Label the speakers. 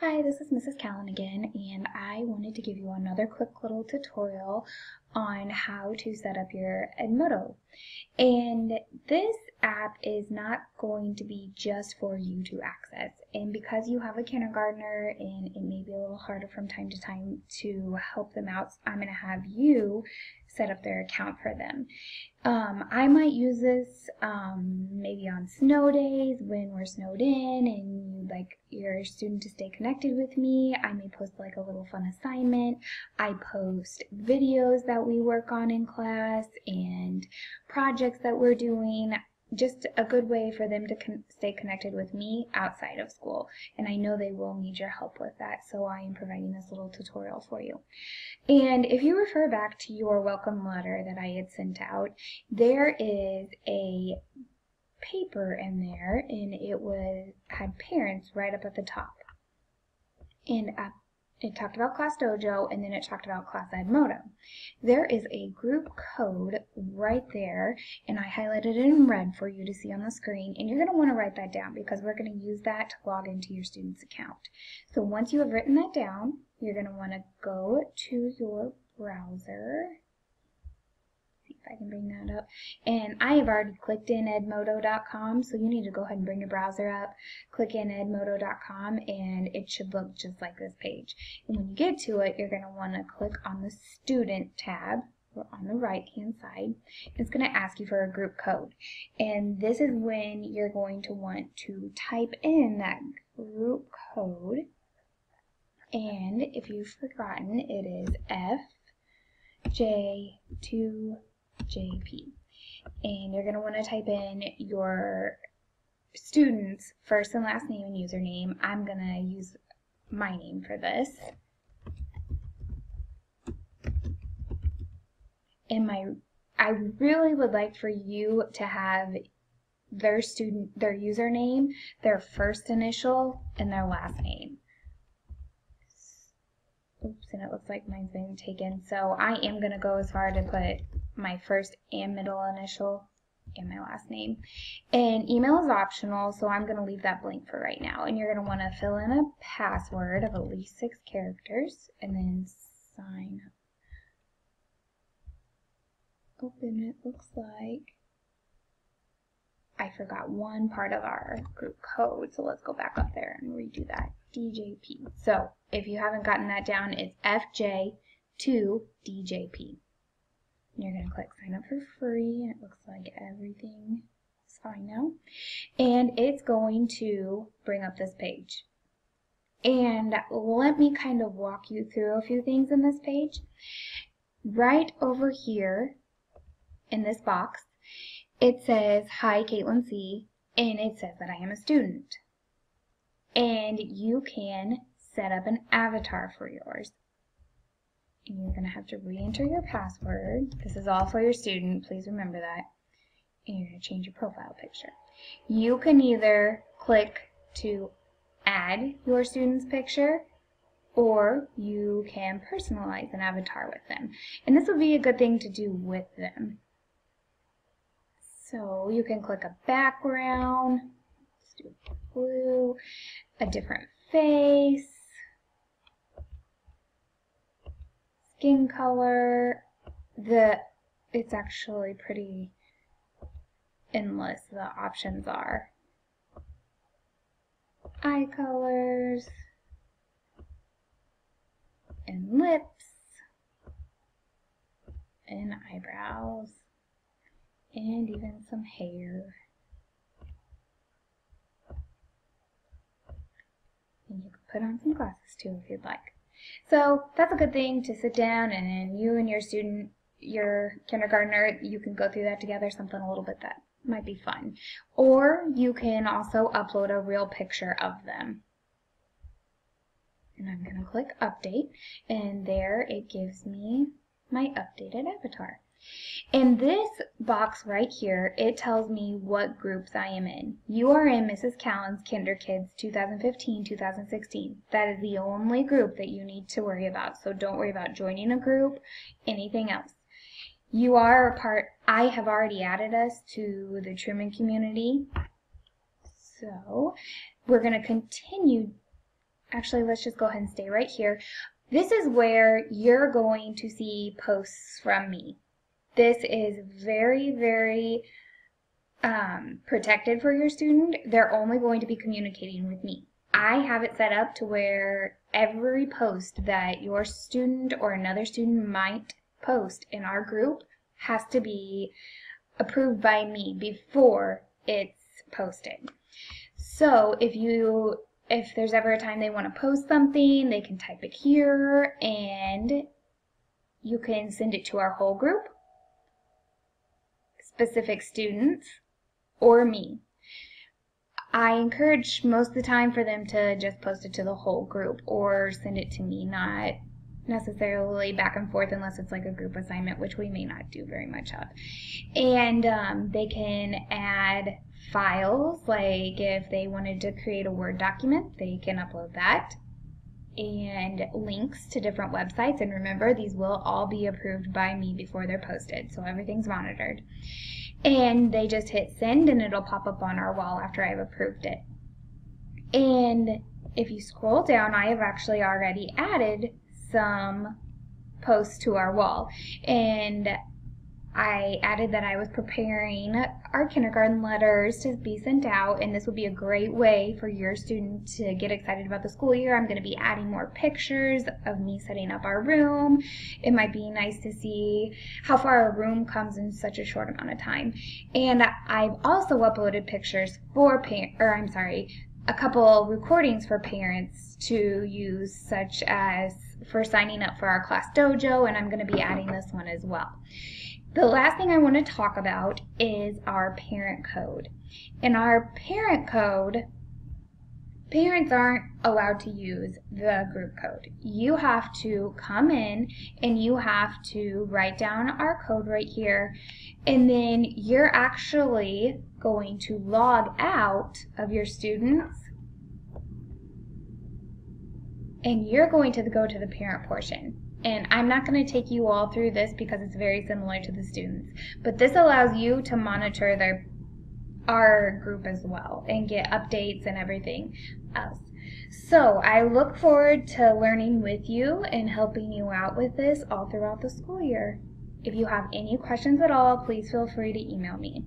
Speaker 1: Hi, this is Mrs. Callan again, and I wanted to give you another quick little tutorial on how to set up your Edmodo. And this app is not going to be just for you to access. And because you have a kindergartner and it may be a little harder from time to time to help them out, I'm going to have you set up their account for them. I might use this maybe on snow days when we're snowed in and you'd like your student to stay connected with me. I may post like a little fun assignment. I post videos that we work on in class and projects that we're doing. Just a good way for them to stay connected with me outside of school. And I know they will need your help with that, so I am providing this little tutorial for you. And if you refer back to your welcome letter that I had sent out, there is a paper in there, and it had parents right up at the top. And it talked about Class Dojo, and then it talked about Class Edmodo. There is a group code right there, and I highlighted it in red for you to see on the screen, and you're going to want to write that down because we're going to use that to log into your student's account. So once you have written that down, you're going to want to go to your browser. See if I can bring that up. And I have already clicked in edmodo.com, so you need to go ahead and bring your browser up, click in edmodo.com, and it should look just like this page. And when you get to it, you're going to want to click on the Student tab on the right hand side. It's going to ask you for a group code. And this is when you're going to want to type in that group code. And if you've forgotten, it is FJ2JP. And you're going to want to type in your student's first and last name and username. I'm going to use my name for this. And I really would like for you to have their username, their first initial, and their last name. Oops, and it looks like mine's been taken. So I am going to go as far to put my first and middle initial and my last name. And email is optional, so I'm going to leave that blank for right now. And you're going to want to fill in a password of at least 6 characters and then sign up. Open, it looks like I forgot one part of our group code, so let's go back up there and redo that. DJP. So if you haven't gotten that down, it's FJ2DJP. You're going to click sign up for free, and it looks like everything is fine now. And it's going to bring up this page. And let me kind of walk you through a few things in this page. Right over here in this box, it says, "Hi, Caitlin C," and it says that I am a student. And you can set up an avatar for yours. And you're going to have to re-enter your password. This is all for your student, please remember that. And you're going to change your profile picture. You can either click to add your student's picture, or you can personalize an avatar with them. And this would be a good thing to do with them. So you can click a background, let's do blue, a different face, skin color. It's actually pretty endless, the options are. Eye colors, and lips, and eyebrows, and even some hair. And you can put on some glasses too if you'd like. So that's a good thing to sit down and you and your student, your kindergartner, you can go through that together, something a little bit that might be fun. Or you can also upload a real picture of them. And I'm going to click update, and there it gives me my updated avatar. In this box right here, it tells me what groups I am in. You are in Mrs. Callan's Kinder Kids 2015-2016. That is the only group that you need to worry about. So don't worry about joining a group, anything else. You are a part, I have already added us to the Truman community. So we're going to continue actually, let's just go ahead and stay right here. This is where you're going to see posts from me. This is very, very protected for your student. They're only going to be communicating with me. I have it set up to where every post that your student or another student might post in our group has to be approved by me before it's posted. So if there's ever a time they want to post something, they can type it here and you can send it to our whole group, specific students, or me. I encourage most of the time for them to just post it to the whole group or send it to me, not necessarily back and forth unless it's like a group assignment, which we may not do very much of. And they can add files, like if they wanted to create a Word document, they can upload that, and links to different websites. And remember, these will all be approved by me before they're posted, so everything's monitored. And they just hit send and it'll pop up on our wall after I've approved it. And if you scroll down, I have actually already added some posts to our wall. And I added that I was preparing our kindergarten letters to be sent out, and this would be a great way for your student to get excited about the school year. I'm going to be adding more pictures of me setting up our room. It might be nice to see how far a room comes in such a short amount of time. And I've also uploaded pictures for a couple recordings for parents to use, such as for signing up for our class dojo, and I'm going to be adding this one as well. The last thing I want to talk about is our parent code. In our parent code, parents aren't allowed to use the group code. You have to come in and you have to write down our code right here, and then you're actually going to log out of your students and you're going to go to the parent portion. And I'm not going to take you all through this because it's very similar to the students, but this allows you to monitor our group as well and get updates and everything else. So I look forward to learning with you and helping you out with this all throughout the school year. If you have any questions at all, please feel free to email me.